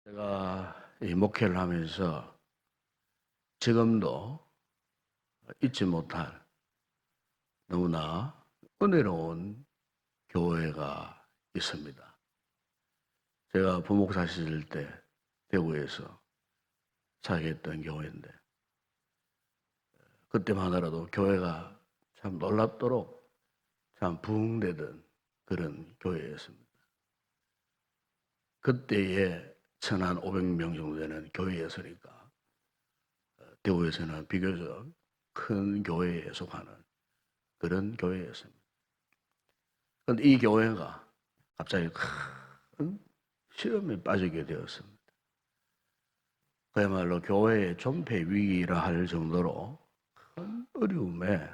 제가 이 목회를 하면서 지금도 잊지 못할 너무나 은혜로운 교회가 있습니다. 제가 부목사 시절 때 대구에서 사역했던 교회인데 그때만 하더라도 교회가 참 놀랍도록 참 부흥되던 그런 교회였습니다. 그때에 1,500명 정도 되는 교회였으니까 대구에서는 비교적 큰 교회에 속하는 그런 교회였습니다. 그런데 이 교회가 갑자기 큰 시험에 빠지게 되었습니다. 그야말로 교회의 존폐 위기라 할 정도로 큰 어려움에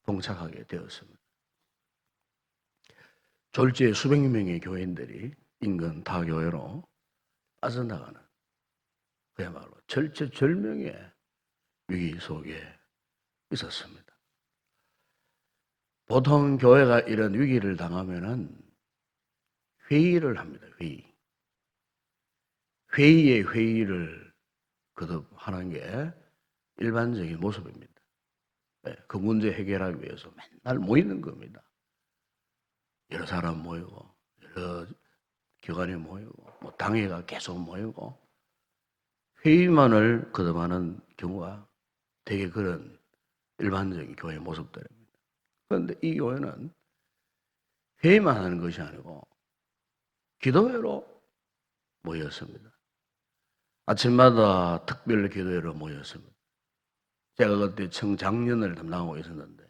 봉착하게 되었습니다. 졸지에 수백 명의 교인들이 인근 타 교회로 빠져나가는 그야말로 절체절명의 위기 속에 있었습니다. 보통 교회가 이런 위기를 당하면은 회의를 합니다. 회의의 회의를 거듭하는 게 일반적인 모습입니다. 그 문제 해결하기 위해서 맨날 모이는 겁니다. 여러 사람 모이고 여러 기관이 모이고 뭐 당회가 계속 모이고 회의만을 거듭하는 경우가 되게 그런 일반적인 교회 모습들입니다. 그런데 이 교회는 회의만 하는 것이 아니고 기도회로 모였습니다. 아침마다 특별 기도회로 모였습니다. 제가 그때 청장년을 담당하고 있었는데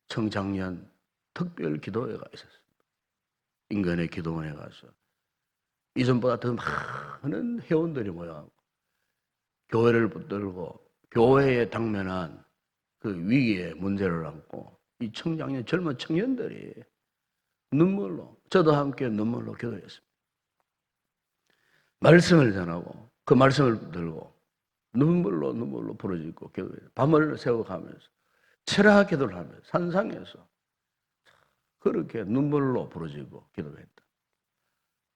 청장년 특별 기도회가 있었습니다. 인근의 기도원에 가서 이전보다 더 많은 회원들이 모여가지고 교회를 붙들고 교회에 당면한 그 위기의 문제를 안고 이 청장년 젊은 청년들이 눈물로 저도 함께 눈물로 기도했습니다. 말씀을 전하고 그 말씀을 들고 눈물로 부러지고 기도해요. 밤을 새워가면서 철야 기도를 하면서 산상에서 그렇게 눈물로 부러지고 기도했다.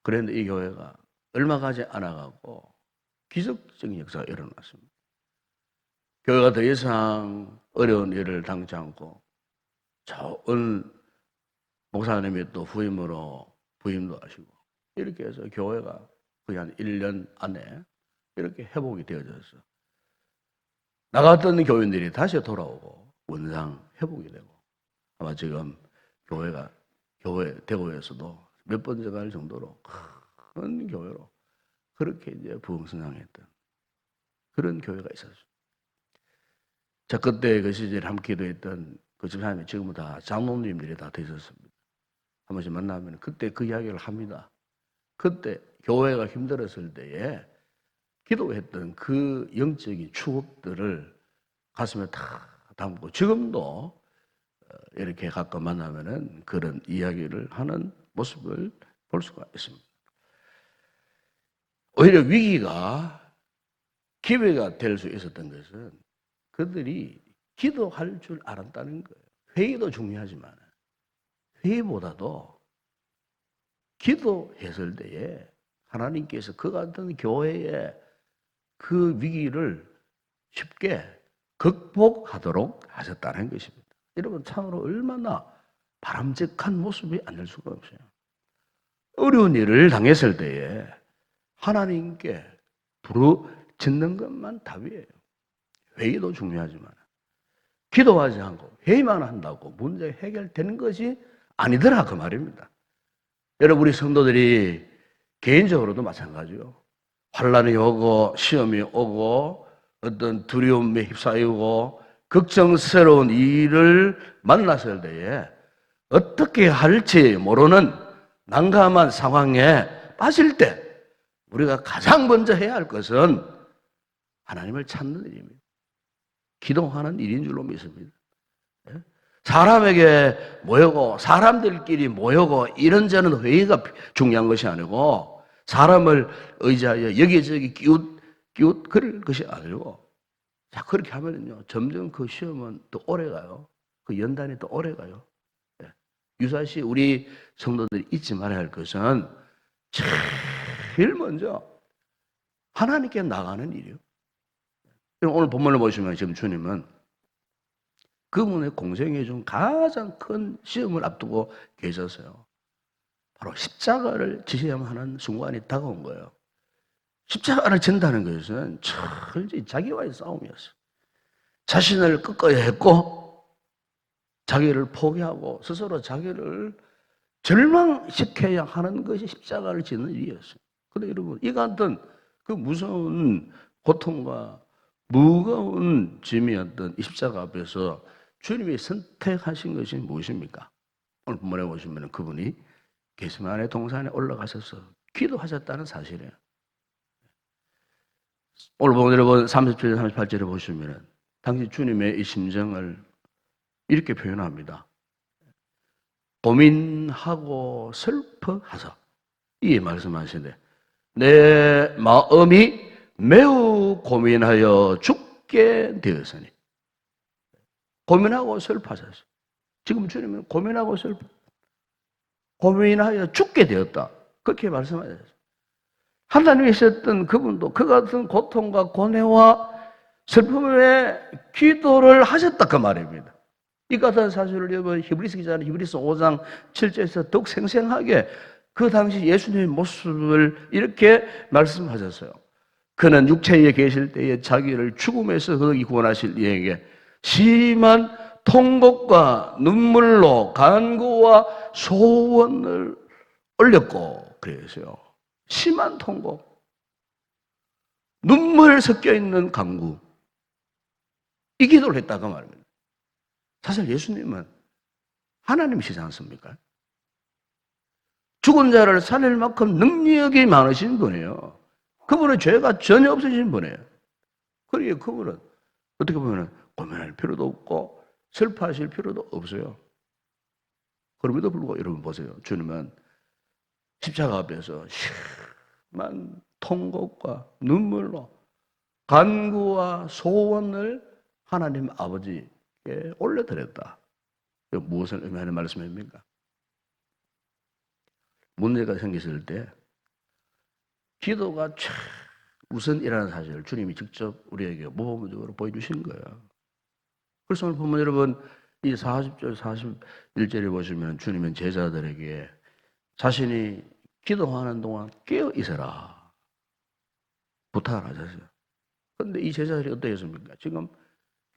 그런데 이 교회가 얼마 가지 않아가고 기적적인 역사가 일어났습니다. 교회가 더 이상 어려운 일을 당치 않고 좋은 목사님이 또 부임도 하시고 이렇게 해서 교회가 거의 한 1년 안에 이렇게 회복이 되어져서 나갔던 교인들이 다시 돌아오고 원상 회복이 되고 아마 지금 교회 대구에서도 몇 번 들어갈 정도로 큰 교회로 그렇게 이제 부흥성장했던 그런 교회가 있었습니다. 자, 그때 그 시절에 함께 기도했던 그 집사님이 지금은 다 장로님들이 다 되셨습니다. 한 번씩 만나면 그때 그 이야기를 합니다. 그때 교회가 힘들었을 때에 기도했던 그 영적인 추억들을 가슴에 다 담고 지금도 이렇게 가끔 만나면은 그런 이야기를 하는 모습을 볼 수가 있습니다. 오히려 위기가 기회가 될 수 있었던 것은 그들이 기도할 줄 알았다는 거예요. 회의도 중요하지만 회의보다도 기도했을 때에 하나님께서 그 같은 교회의 그 위기를 쉽게 극복하도록 하셨다는 것입니다. 여러분 참으로 얼마나 바람직한 모습이 아닐 수가 없어요. 어려운 일을 당했을 때에 하나님께 부르짖는 것만 답이에요. 회의도 중요하지만 기도하지 않고 회의만 한다고 문제 해결되는 것이 아니더라 그 말입니다. 여러분 우리 성도들이 개인적으로도 마찬가지요. 환난이 오고 시험이 오고 어떤 두려움에 휩싸이고 걱정스러운 일을 만났을 때에 어떻게 할지 모르는 난감한 상황에 빠질 때 우리가 가장 먼저 해야 할 것은 하나님을 찾는 일입니다. 기도하는 일인 줄로 믿습니다. 사람에게 모이고 사람들끼리 모이고 이런저런 회의가 중요한 것이 아니고 사람을 의지하여 여기저기 끼웃 그럴 것이 아니고 자 그렇게 하면요 점점 그 시험은 또 오래 가요. 그 연단이 또 오래 가요. 유사시 우리 성도들이 잊지 말아야 할 것은 제일 먼저 하나님께 나가는 일이요. 오늘 본문을 보시면 지금 주님은 그분의 공생애 중 가장 큰 시험을 앞두고 계셨어요. 바로 십자가를 지셔야만 하는 순간이 다가온 거예요. 십자가를 진다는 것은 철저히 자기와의 싸움이었어요. 자신을 꺾어야 했고 자기를 포기하고 스스로 자기를 절망시켜야 하는 것이 십자가를 지는 일이었어요. 그런데 여러분, 이 같은 그 무서운 고통과 무거운 짐이었던 이 십자가 앞에서 주님이 선택하신 것이 무엇입니까? 오늘 본문에 보시면 그분이 겟세마네 동산에 올라가셔서 기도하셨다는 사실이에요. 오늘 본문 여러분 37절 38절에 보시면 당시 주님의 이 심정을 이렇게 표현합니다. 고민하고 슬퍼하사. 이 말씀하시네. 내 마음이 매우 고민하여 죽게 되었으니. 고민하고 슬퍼하셨어요. 지금 주님은 고민하고 고민하여 죽게 되었다. 그렇게 말씀하셨어요. 하나님이 있었던 그분도 그 같은 고통과 고뇌와 슬픔의 기도를 하셨다 그 말입니다. 이 같은 사실을 여러분 히브리서 기자는 히브리서 5장 7절에서 더욱 생생하게 그 당시 예수님의 모습을 이렇게 말씀하셨어요. 그는 육체에 계실 때에 자기를 죽음에서 거기 구원하실 이에게 심한 통곡과 눈물로 간구와 소원을 올렸고 그랬어요. 심한 통곡, 눈물 섞여 있는 간구, 이 기도를 했다고 말입니다. 사실 예수님은 하나님이시지 않습니까? 죽은 자를 살릴 만큼 능력이 많으신 분이에요. 그분은 죄가 전혀 없으신 분이에요. 그러기에 그분은 어떻게 보면 고민할 필요도 없고 슬퍼하실 필요도 없어요. 그럼에도 불구하고 여러분 보세요. 주님은 십자가 앞에서 심한 통곡과 눈물로 간구와 소원을 하나님 아버지께 올려드렸다. 무엇을 의미하는 말씀입니까? 문제가 생겼을 때 기도가 우선이라는 사실을 주님이 직접 우리에게 모범적으로 보여주신 거예요. 그래서 오늘 보면 여러분 이 40절 41절에 보시면 주님은 제자들에게 자신이 기도하는 동안 깨어 있어라 부탁을 하셨어요. 그런데 이 제자들이 어떠했습니까? 지금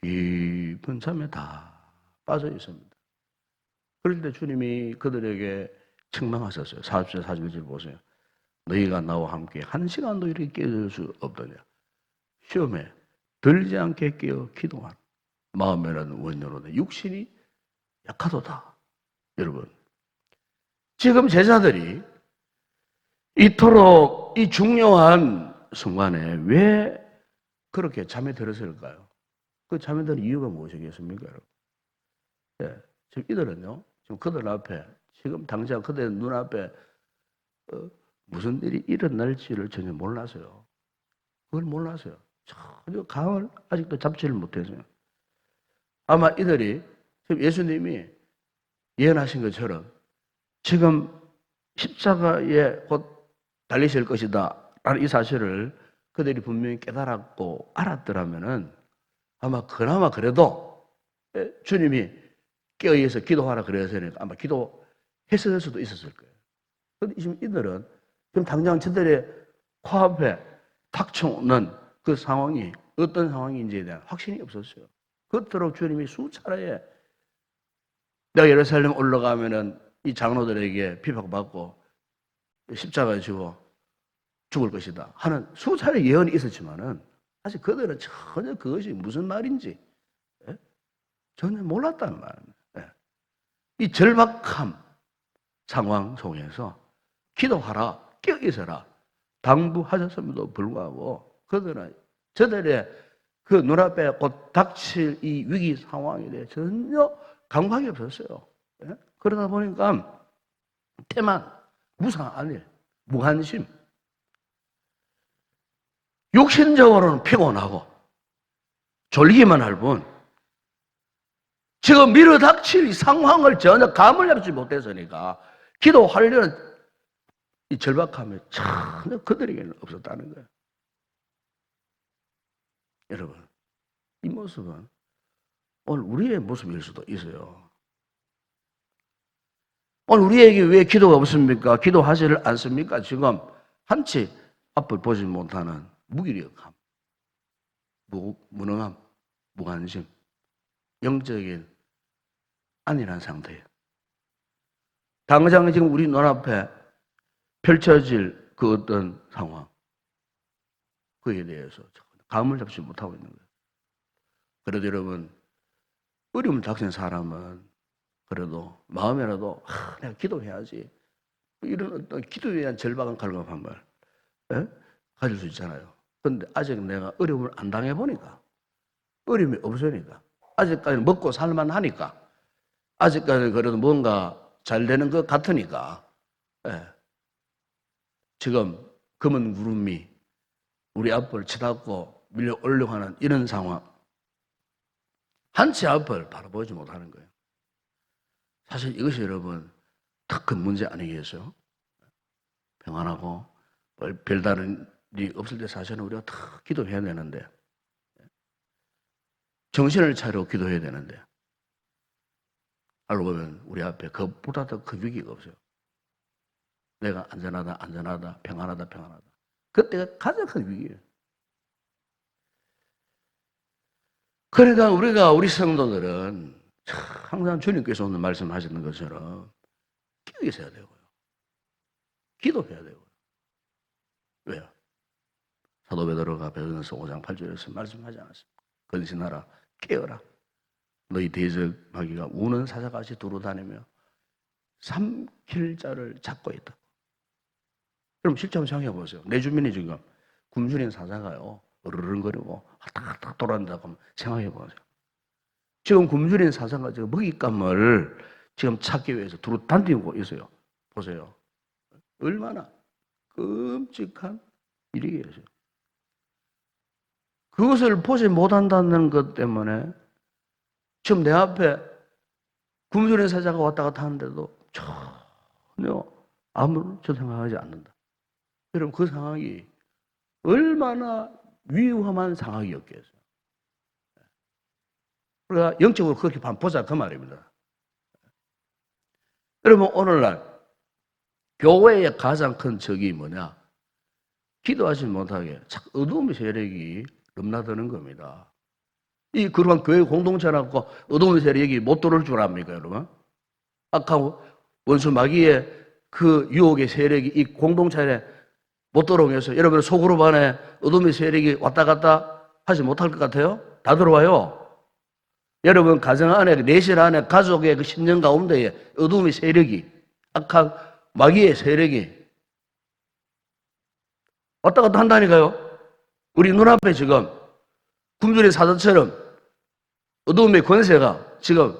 깊은 잠에 다 빠져 있습니다. 그럴 때 주님이 그들에게 책망하셨어요. 40절 41절 보세요. 너희가 나와 함께 한 시간도 이렇게 깨어질 수 없더냐. 시험에 들지 않게 깨어 기도하라. 마음이라는 원료로는 육신이 약하도다. 여러분, 지금 제자들이 이토록 이 중요한 순간에 왜 그렇게 잠에 들었을까요? 그 잠에 드는 이유가 무엇이겠습니까, 여러분? 네, 지금 이들은요, 지금 그들 앞에, 지금 당장 그들 눈앞에 무슨 일이 일어날지를 전혀 몰랐어요. 그걸 몰랐어요. 전혀 감을 아직도 잡지를 못했어요. 아마 이들이 지금 예수님이 예언하신 것처럼 지금 십자가에 곧 달리실 것이다 라는 이 사실을 그들이 분명히 깨달았고 알았더라면은 아마 그나마 그래도 주님이 깨어있어서 기도하라 그래서 아마 기도했을 수도 있었을 거예요. 그런데 지금 이들은 지금 당장 저들의 코앞에 닥쳐오는 그 상황이 어떤 상황인지에 대한 확신이 없었어요. 그토록 주님이 수차례에 내가 예루살렘 올라가면은 이 장로들에게 비박받고 십자가에 지고 죽을 것이다 하는 수차례 예언이 있었지만은 사실 그들은 전혀 그것이 무슨 말인지 전혀 몰랐다는 말입니다. 이 절박한 상황 속에서 기도하라, 깨어있어라 당부하셨음에도 불구하고 그들은 저들의 그 눈앞에 곧 닥칠 이 위기 상황에 대해 전혀 감각이 없었어요. 그러다 보니까 태만, 무상안일, 무관심, 육신적으로는 피곤하고 졸리기만 할 뿐 지금 밀어닥칠 이 상황을 전혀 감을 잡지 못했으니까 기도하려는 이 절박함이 전혀 그들에게는 없었다는 거예요. 여러분, 이 모습은 오늘 우리의 모습일 수도 있어요. 오늘 우리에게 왜 기도가 없습니까? 기도하지를 않습니까? 지금 한치 앞을 보지 못하는 무기력함, 무능함, 무관심, 영적인 안일한 상태예요. 당장 지금 우리 눈앞에 펼쳐질 그 어떤 상황, 그에 대해서 감을 잡지 못하고 있는 거예요. 그래도 여러분, 어려움 닥친 사람은 그래도 마음에라도 내가 기도해야지, 이런 어떤 기도에 대한 절박한 갈급함을 가질 수 있잖아요. 그런데 아직 내가 어려움을 안 당해보니까, 어려움이 없으니까, 아직까지 먹고 살만하니까, 아직까지 그래도 뭔가 잘 되는 것 같으니까, 지금 검은 구름이 우리 앞을 치닫고 밀려 오려고 하는 이런 상황, 한치 앞을 바라보지 못하는 거예요. 사실 이것이 여러분 더 큰 문제 아니겠어요? 평안하고 별다른 일이 없을 때 사실은 우리가 더 기도해야 되는데, 정신을 차리고 기도해야 되는데, 알고 보면 우리 앞에 그것보다 더 큰 위기가 없어요. 내가 안전하다, 안전하다, 평안하다, 평안하다. 그때가 가장 큰 위기예요. 그러니까 우리 성도들은 항상 주님께서 오늘 말씀하시는 것처럼 기도에 있어야 되고요. 기도해야 되고요. 왜요? 사도 베드로가 베드로전서 5장 8절에서 말씀하지 않았습니까? 근신하라, 깨어라. 너희 대적마귀가 우는 사자같이 두루다니며 삼킬 자를 찾고 있다. 그럼 실제 한번 생각해 보세요. 내 주민이 지금 굶주린 사자가요, 으르렁거리고 탁탁 돌아다닌다고 하면 생각해 보세요. 지금 굶주린 사자가 지금 먹잇감을 지금 찾기 위해서 두루 다니고 있어요. 보세요. 얼마나 끔찍한 일이겠어요. 그것을 보지 못한다는 것 때문에 지금 내 앞에 굶주린 사자가 왔다 갔다 하는데도 전혀 아무렇게 생각하지 않는다. 여러분, 그 상황이 얼마나 위험한 상황이었겠어요. 우리가 영적으로 그렇게 보자 그 말입니다. 여러분, 오늘날 교회의 가장 큰 적이 뭐냐? 기도하지 못하게 어두움의 세력이 넘나드는 겁니다. 이 그러한 교회 공동체라고 어두운 세력이 못 들어올 줄 압니까, 여러분? 아까 원수 마귀의 그 유혹의 세력이 이 공동체에 못 들어오게 해서 여러분 소그룹 안에 어둠의 세력이 왔다 갔다 하지 못할 것 같아요? 다 들어와요. 여러분 가정 안에, 내실 안에, 가족의 그 심령 가운데에 어둠의 세력이, 악한 마귀의 세력이 왔다 갔다 한다니까요. 우리 눈앞에 지금 굶주린 사자처럼 어둠의 권세가 지금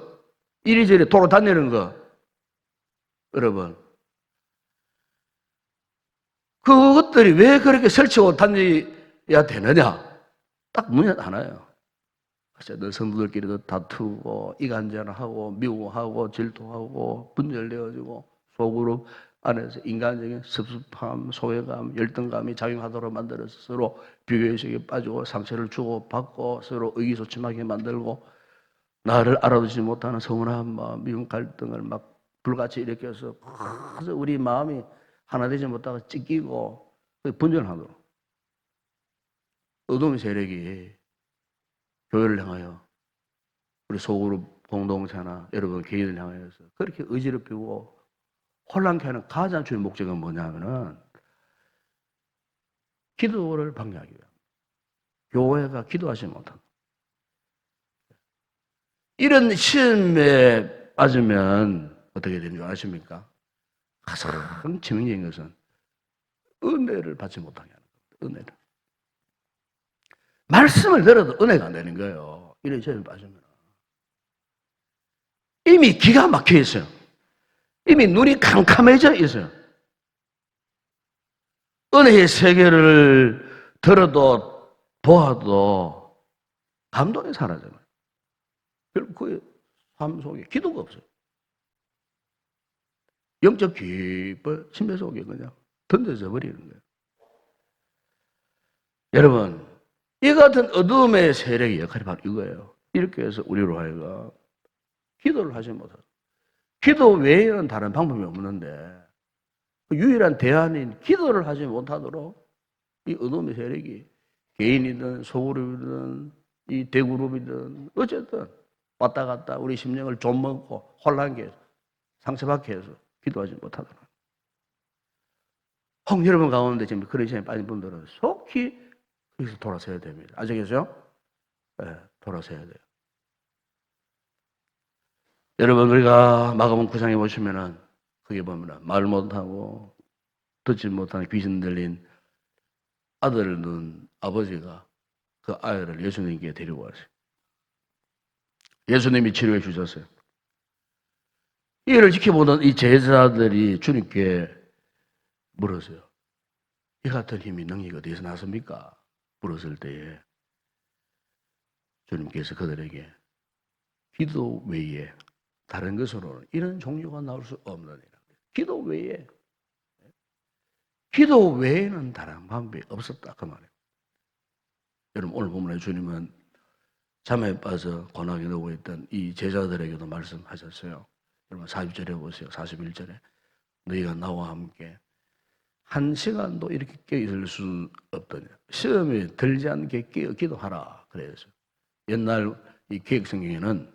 이리저리 돌아다니는 거, 여러분, 그것들이 왜 그렇게 설치고 다녀야 되느냐? 딱 문제 하나예요. 늘 성도들끼리도 다투고 이간질하고 미워하고 질투하고 분열되어지고 속으로 안에서 인간적인 섭섭함, 소외감, 열등감이 작용하도록 만들어서 서로 비교의식에 빠지고 상처를 주고받고 서로 의기소침하게 만들고 나를 알아두지 못하는 서운함, 미움, 갈등을 막 불같이 일으켜서 그래서 우리 마음이 하나 되지 못하고 찢기고 분열하도록 어둠의 세력이 교회를 향하여 우리 소그룹 공동체나 여러분 개인을 향하여서 그렇게 의지롭히고 혼란케 하는 가장 주요 목적은 뭐냐면은 기도를 방해하기 위함. 교회가 기도하지 못한. 이런 시험에 빠지면 어떻게 되는 줄 아십니까? 가장 치명적인 것은 은혜를 받지 못하게 하는 겁니다. 은혜를. 말씀을 들어도 은혜가 안 되는 거예요. 이런 시험에 빠지면. 이미 기가 막혀 있어요. 이미 눈이 캄캄해져 있어요. 은혜의 세계를 들어도 보아도 감동이 사라져요. 결국 그의 삶 속에 기도가 없어요. 영적 깊은 침대 속에 그냥 던져져 버리는 거예요. 여러분, 이 같은 어둠의 세력의 역할이 바로 이거예요. 이렇게 해서 우리로 하여금 기도를 하지 못하고, 기도 외에는 다른 방법이 없는데 그 유일한 대안인 기도를 하지 못하도록 이 어둠의 세력이 개인이든 소그룹이든 이 대그룹이든 어쨌든 왔다 갔다 우리 심령을 좀먹고 혼란케 해서 상처받게 해서 기도하지 못하도록. 혹 여러분 가운데 지금 그런 시간에 빠진 분들은 속히 거기서 돌아서야 됩니다. 아시겠죠? 네, 돌아서야 돼요. 여러분, 우리가 마가복음 9장에 보시면은 거기 보면은 말 못하고 듣지 못하는 귀신 들린 아들을 낳은 아버지가 그 아이를 예수님께 데리고 왔어요. 예수님이 치료해 주셨어요. 이 일을 지켜보던 이 제자들이 주님께 물었어요. 이 같은 힘이 능력이 어디서 났습니까? 물었을 때에 주님께서 그들에게 기도 외에 다른 것으로는 이런 종류가 나올 수 없느니라. 기도 외에, 기도 외에는 다른 방법이 없었다 그 말이에요. 여러분 오늘 본문에 주님은 잠에 빠져 고난에 누워 있던 이 제자들에게도 말씀하셨어요. 여러분 40절에 보세요. 41절에 너희가 나와 함께 한 시간도 이렇게 깨어있을 수 없더냐. 시험에 들지 않게 깨어 기도하라 그래서 옛날 이 개혁성경에는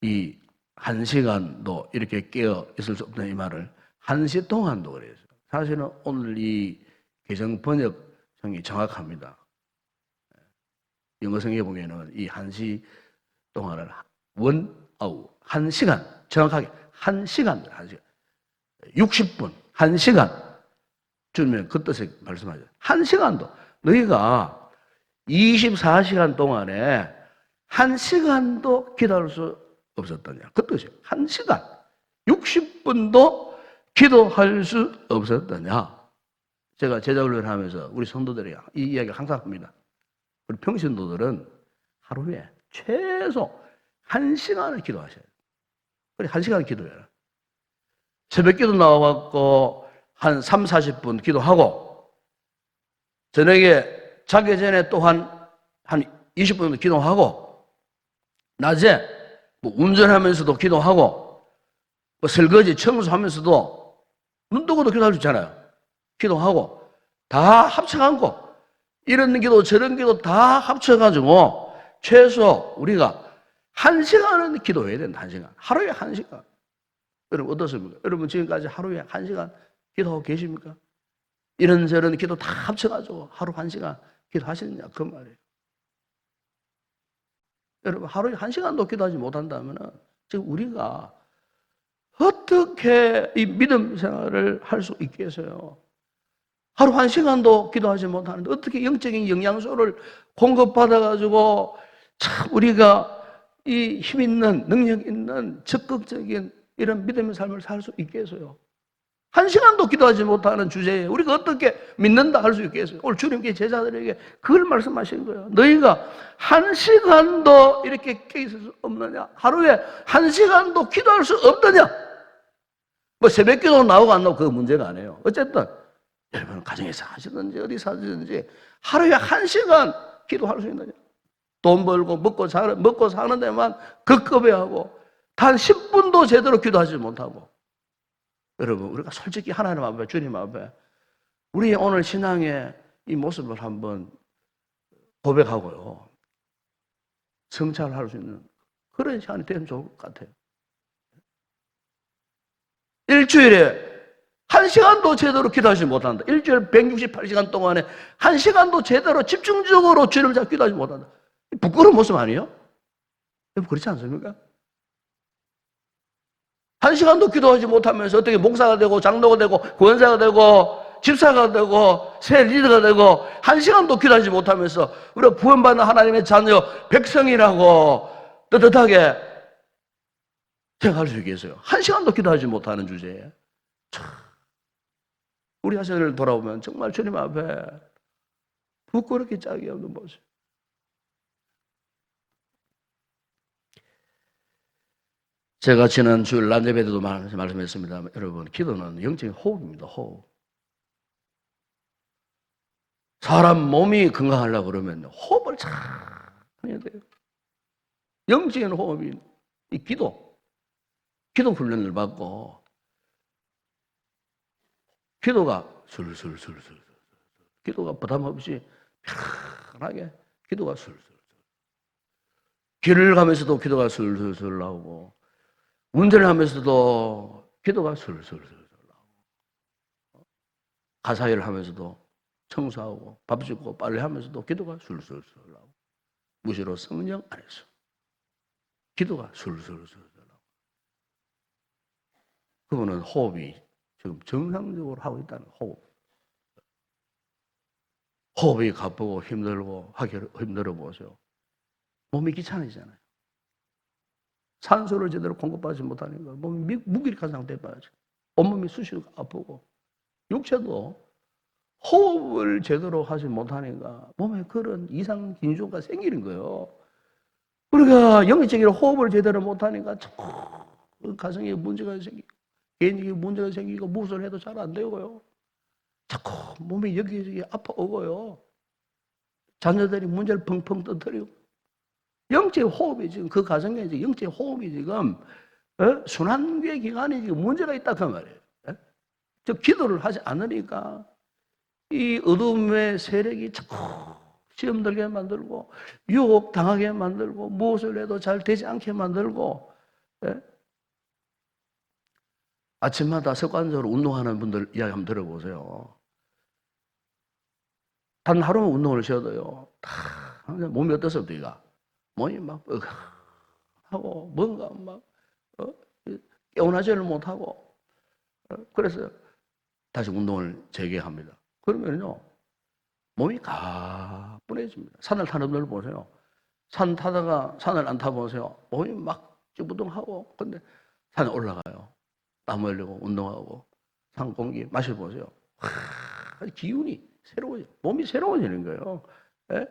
이 한 시간도 이렇게 깨어 있을 수 없다 이 말을 한 시 동안도 그래요. 사실은 오늘 이 개정 번역성이 정확합니다. 영어 성경에 보면은 이 한 시 동안을 원 아우 한 시간 정확하게 한 시간 60분 한 시간 주면 그 뜻에 말씀하죠. 한 시간도 너희가 24시간 동안에 한 시간도 기도할 수 없었더냐. 그 뜻이에요. 한 시간 60분도 기도할 수 없었더냐. 제가 제자훈련을 하면서 우리 성도들이 이 이야기를 항상 합니다. 우리 평신도들은 하루에 최소 1시간을 기도하셔야 돼요. 그래 1시간 기도해라. 새벽 기도 나와갖고 한 3, 40분 기도하고 저녁에 자기 전에 또 한 20분 정도 기도하고 낮에 뭐 운전하면서도 기도하고 뭐 설거지 청소하면서도 눈 뜨고도 기도할 수 있잖아요. 기도하고 다 합쳐갖고 이런 기도 저런 기도 다 합쳐가지고 최소 우리가 1시간은 기도해야 된다. 1시간. 하루에 1시간. 여러분 어떻습니까? 여러분 지금까지 하루에 1시간 기도하고 계십니까? 이런저런 기도 다 합쳐가지고 하루 1시간 기도하시느냐 그 말이에요. 여러분 하루에 1시간도 기도하지 못한다면 지금 우리가 어떻게 이 믿음 생활을 할 수 있겠어요? 하루 1시간도 기도하지 못하는데 어떻게 영적인 영양소를 공급받아가지고 참 우리가 이 힘 있는 능력 있는 적극적인 이런 믿음의 삶을 살 수 있겠어요? 1시간도 기도하지 못하는 주제에 우리가 어떻게 믿는다 할 수 있겠어요? 오늘 주님께 제자들에게 그걸 말씀하신 거예요. 너희가 1시간도 이렇게 깨있을 수 없느냐? 하루에 1시간도 기도할 수 없느냐? 뭐 새벽 기도 나오고 안 나오고 그거 문제가 아니에요. 어쨌든 여러분 가정에서 하시든지 어디서 하시든지 하루에 1시간 기도할 수 있느냐? 돈 벌고 먹고 사는 데만 급급해하고 단 10분도 제대로 기도하지 못하고 여러분 우리가 솔직히 하나님 앞에 주님 앞에 우리의 오늘 신앙의 이 모습을 한번 고백하고요 성찰을 할 수 있는 그런 시간이 되면 좋을 것 같아요. 일주일에 1시간도 제대로 기도하지 못한다. 일주일 168시간 동안에 1시간도 제대로 집중적으로 주님을 잡고 기도하지 못한다. 부끄러운 모습 아니에요? 그렇지 않습니까? 1시간도 기도하지 못하면서 어떻게 목사가 되고 장로가 되고 권사가 되고 집사가 되고 새 리더가 되고 1시간도 기도하지 못하면서 우리가 구원받는 하나님의 자녀 백성이라고 떳떳하게 생각할 수 있겠어요? 1시간도 기도하지 못하는 주제에 참 우리 자신을 돌아보면 정말 주님 앞에 부끄럽게 짝이 없는 모습. 제가 지난 주일 낮 예배 때도 말씀했습니다. 여러분 기도는 영적인 호흡입니다. 호흡. 사람 몸이 건강하려고 그러면 호흡을 잘 해야 돼요. 영적인 호흡이 이 기도 훈련을 받고 기도가 술술술술 기도가 부담 없이 편하게 기도가 술술 길을 가면서도 기도가 술술술 나오고 운전을 하면서도 기도가 술술술 나오고 가사일을 하면서도 청소하고 밥 짓고 빨래하면서도 기도가 술술술 나오고 무시로 성령 안에서 기도가 술술술 나오고 그분은 호흡이 지금 정상적으로 하고 있다는 호흡이 가쁘고 힘들고 하기 힘들어 보세요. 몸이 귀찮아지잖아요. 산소를 제대로 공급받지 못하니까 몸이 무기력한 상태에 빠져. 온몸이 쑤시고 아프고 육체도 호흡을 제대로 하지 못하니까 몸에 그런 이상 긴조가 생기는 거예요. 우리가 영적으로 호흡을 제대로 못하니까 자꾸 가정에 문제가 생기고 개인적인 문제가 생기고 무엇을 해도 잘 안 되고요. 자꾸 몸이 여기저기 아파오고요. 자녀들이 문제를 펑펑 터뜨리고 영적 호흡이 지금 그 가정에 영적 호흡이 지금 순환계 기관이 지금 문제가 있다 그 말이에요. 저 기도를 하지 않으니까 이 어둠의 세력이 자꾸 시험 들게 만들고 유혹 당하게 만들고 무엇을 해도 잘 되지 않게 만들고 아침마다 습관적으로 운동하는 분들 이야기 한번 들어보세요. 단 하루만 운동을 쉬어도요. 몸이 어떻습니까? 몸이 막 하고 뭔가 막 깨어나지를 못하고 그래서 다시 운동을 재개합니다. 그러면요 몸이 가뿐해집니다. 산을 타는 분들 보세요. 산 타다가 산을 안 타보세요. 몸이 막 찌부둥하고 근데 산에 올라가요. 땀 흘리고 운동하고 산 공기 마셔보세요. 기운이 새로워져. 몸이 새로워지는 거예요. 예?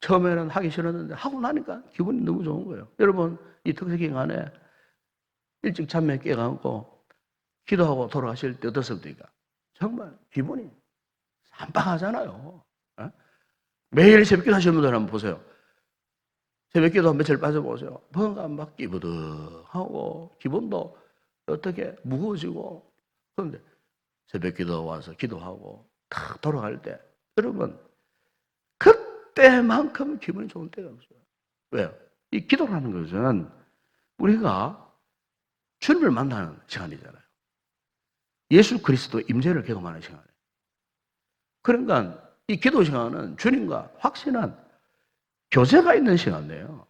처음에는 하기 싫었는데 하고 나니까 기분이 너무 좋은 거예요. 여러분 이 특수기간에 일찍 잠에 깨가고 기도하고 돌아가실 때 어떻습니까? 정말 기분이 쌈박하잖아요. 예? 매일 새벽기도 하시는 분들 한번 보세요. 새벽기도 며칠 빠져보세요. 뭔가 막 끼부득하고 기분도 어떻게 무거워지고 그런데 새벽기도 와서 기도하고 탁 돌아갈 때 여러분 그때만큼 기분이 좋은 때가 없어요. 왜요? 이 기도라는 것은 우리가 주님을 만나는 시간이잖아요. 예수 그리스도 임재를 경험하는 시간이에요. 그러니까 이 기도 시간은 주님과 확실한 교제가 있는 시간이에요.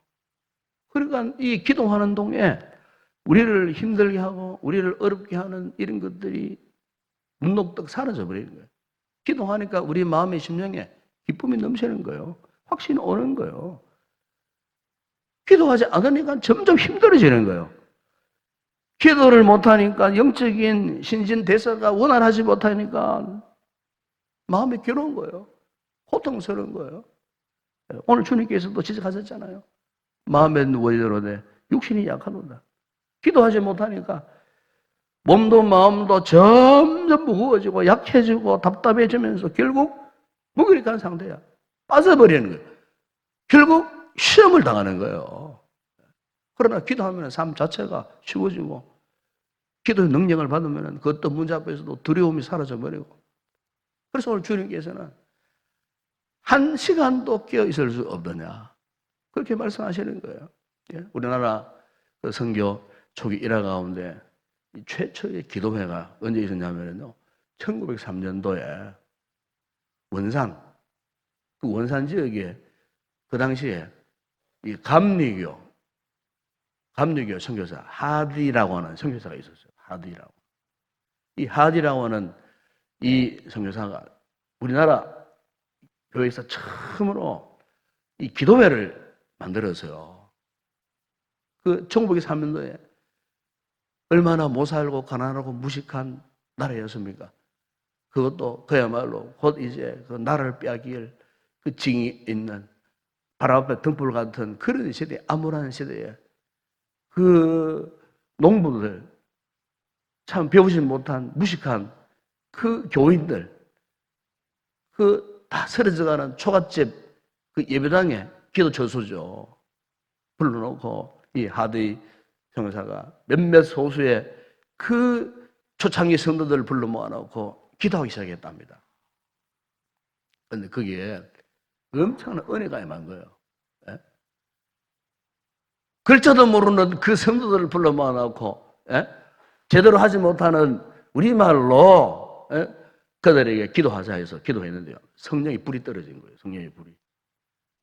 그러니까 이 기도하는 동에 우리를 힘들게 하고 우리를 어렵게 하는 이런 것들이 문득 사라져 버리는 거예요. 기도하니까 우리 마음의 심령에 기쁨이 넘치는 거예요. 확신이 오는 거예요. 기도하지 않으니까 점점 힘들어지는 거예요. 기도를 못하니까 영적인 신진대사가 원활하지 못하니까 마음이 괴로운 거예요. 고통스러운 거예요. 오늘 주님께서도 지적하셨잖아요. 마음의 원료로되 육신이 약하도다. 기도하지 못하니까 몸도 마음도 점점 무거워지고 약해지고 답답해지면서 결국 무기력한 상태야. 빠져버리는 거예요. 결국 시험을 당하는 거예요. 그러나 기도하면 삶 자체가 쉬워지고 기도의 능력을 받으면 그 어떤 문제 앞에서도 두려움이 사라져버리고 그래서 오늘 주님께서는 한 시간도 깨어 있을 수 없느냐 그렇게 말씀하시는 거예요. 우리나라 그 선교 초기 일화 가운데 최초의 기도회가 언제 있었냐면요 1903년도에 원산 그 원산 지역에 그 당시에 이 감리교 선교사 하디라고 하는 선교사가 있었어요. 하디라고. 이 하디라고 하는 이 선교사가 우리나라 교회에서 처음으로 이 기도회를 만들었어요. 그 1903년도에 얼마나 못 살고 가난하고 무식한 나라였습니까? 그것도 그야말로 곧 이제 그 나라를 빼앗길 그 징이 있는 바로 앞에 등불 같은 그런 시대에 암울한 시대에 그 농부들 참 배우지 못한 무식한 그 교인들 그 다 쓰러져가는 초가집 그 예배당에 기도 저수죠. 불러놓고 이 하드이 형사가 몇몇 소수의 그 초창기 성도들을 불러 모아놓고 기도하기 시작했답니다. 그런데 거기에 엄청난 은혜가 임한 거예요. 예? 글자도 모르는 그 성도들을 불러 모아놓고 예? 제대로 하지 못하는 우리말로 예? 그들에게 기도하자 해서 기도했는데요. 성령의 불이 떨어진 거예요. 성령의 불이.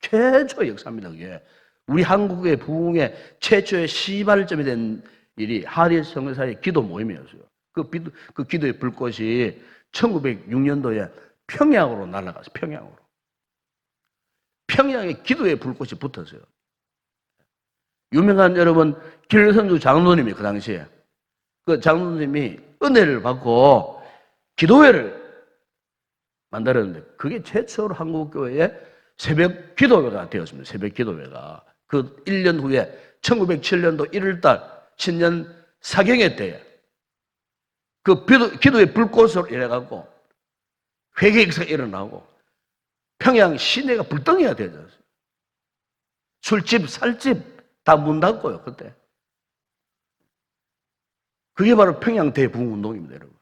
최초의 역사입니다. 그게 우리 한국의 부흥의 최초의 시발점이 된 일이 하리 성사의 기도 모임이었어요. 그 기도의 불꽃이 1906년도에 평양으로 날아갔어요. 평양으로. 평양에 기도의 불꽃이 붙었어요. 유명한 여러분 길선주 장로님이 그 당시에 그 장로님이 은혜를 받고 기도회를 만들었는데 그게 최초로 한국교회의 새벽 기도회가 되었습니다. 새벽 기도회가. 그 1년 후에 1907년도 1월달 신년 사경회 때에 그 기도의 불꽃으로 일해갖고 회개 역사가 일어나고 평양 시내가 불덩이가 되었어요. 술집, 살집 다 문 닫고요, 그때. 그게 바로 평양 대부흥운동입니다, 여러분.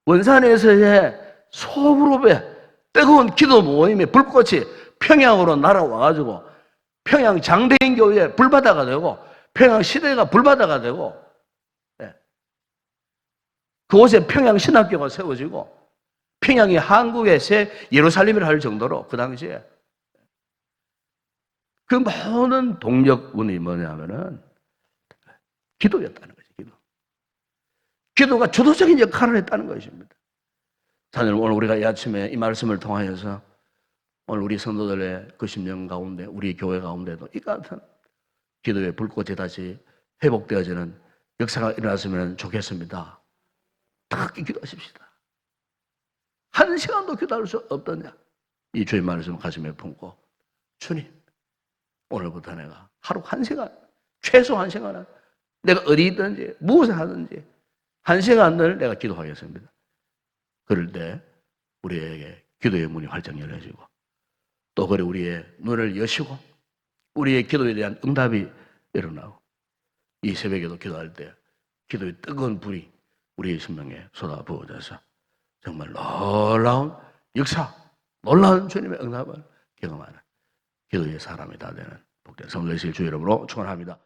원산에서의 소그룹의 뜨거운 기도 모임의 불꽃이 평양으로 날아와가지고 평양 장대인 교회에 불바다가 되고 평양 시대가 불바다가 되고 예. 그곳에 평양 신학교가 세워지고 평양이 한국의 새 예루살렘이라 할 정도로 그 당시에 그 모든 동력운이 뭐냐면은 기도였다는 거죠. 기도가 주도적인 역할을 했다는 것입니다. 사장님, 오늘 우리가 이 아침에 이 말씀을 통하여서 오늘 우리 성도들의 그 심령 가운데 우리 교회 가운데도 이 같은 기도의 불꽃이 다시 회복되어지는 역사가 일어났으면 좋겠습니다. 특히 기도하십시다. 한 시간도 기도할 수 없더냐? 이 주의 말씀을 가슴에 품고 주님, 오늘부터 내가 하루 한 시간, 최소 한 시간은 내가 어디 있든지 무엇을 하든지 한 시간을 내가 기도하겠습니다. 그럴 때 우리에게 기도의 문이 활짝 열려지고 또 그래 우리의 눈을 여시고 우리의 기도에 대한 응답이 일어나고 이 새벽에도 기도할 때 기도의 뜨거운 불이 우리의 생명에 쏟아 부어져서 정말 놀라운 역사, 놀라운 주님의 응답을 경험하는 기도의 사람이 다 되는 복된 성도 되실 주 이름으로 축원합니다.